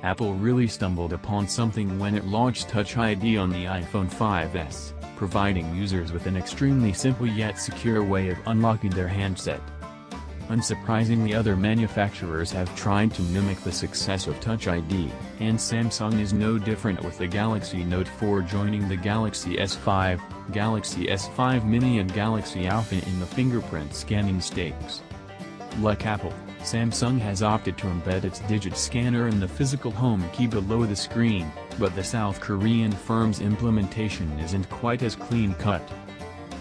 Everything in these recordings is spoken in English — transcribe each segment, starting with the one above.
Apple really stumbled upon something when it launched Touch ID on the iPhone 5s, providing users with an extremely simple yet secure way of unlocking their handset. Unsurprisingly, other manufacturers have tried to mimic the success of Touch ID, and Samsung is no different, with the Galaxy Note 4 joining the Galaxy S5, Galaxy S5 Mini and Galaxy Alpha in the fingerprint scanning stakes. Like Apple, Samsung has opted to embed its digit scanner in the physical home key below the screen, but the South Korean firm's implementation isn't quite as clean-cut.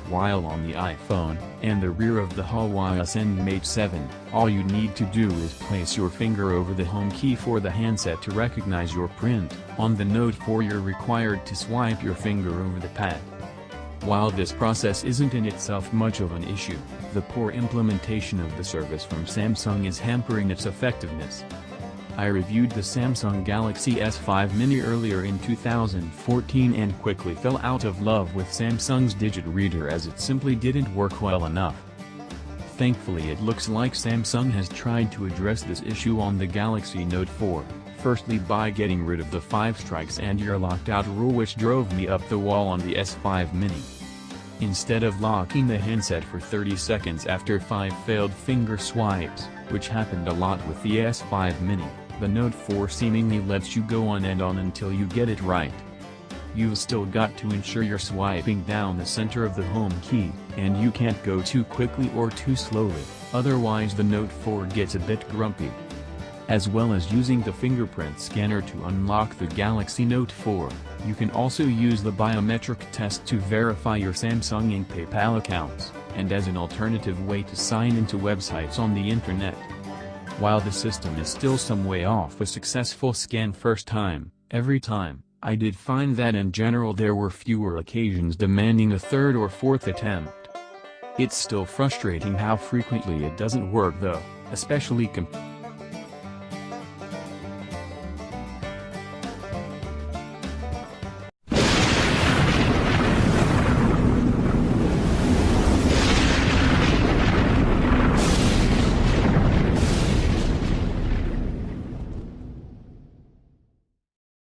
While on the iPhone and the rear of the Huawei Ascend Mate 7, all you need to do is place your finger over the home key for the handset to recognize your print. On the Note 4 you're required to swipe your finger over the pad. While this process isn't in itself much of an issue, the poor implementation of the service from Samsung is hampering its effectiveness. I reviewed the Samsung Galaxy S5 Mini earlier in 2014 and quickly fell out of love with Samsung's digit reader, as it simply didn't work well enough. Thankfully, it looks like Samsung has tried to address this issue on the Galaxy Note 4, firstly by getting rid of the 5 strikes and you're locked out rule, which drove me up the wall on the S5 Mini. Instead of locking the handset for 30 seconds after 5 failed finger swipes, which happened a lot with the S5 Mini, the Note 4 seemingly lets you go on and on until you get it right. You've still got to ensure you're swiping down the center of the home key, and you can't go too quickly or too slowly, otherwise the Note 4 gets a bit grumpy. As well as using the fingerprint scanner to unlock the Galaxy Note 4, you can also use the biometric test to verify your Samsung and PayPal accounts, and as an alternative way to sign into websites on the internet. While the system is still some way off a successful scan first time, every time, I did find that in general there were fewer occasions demanding a third or fourth attempt. It's still frustrating how frequently it doesn't work though, especially compared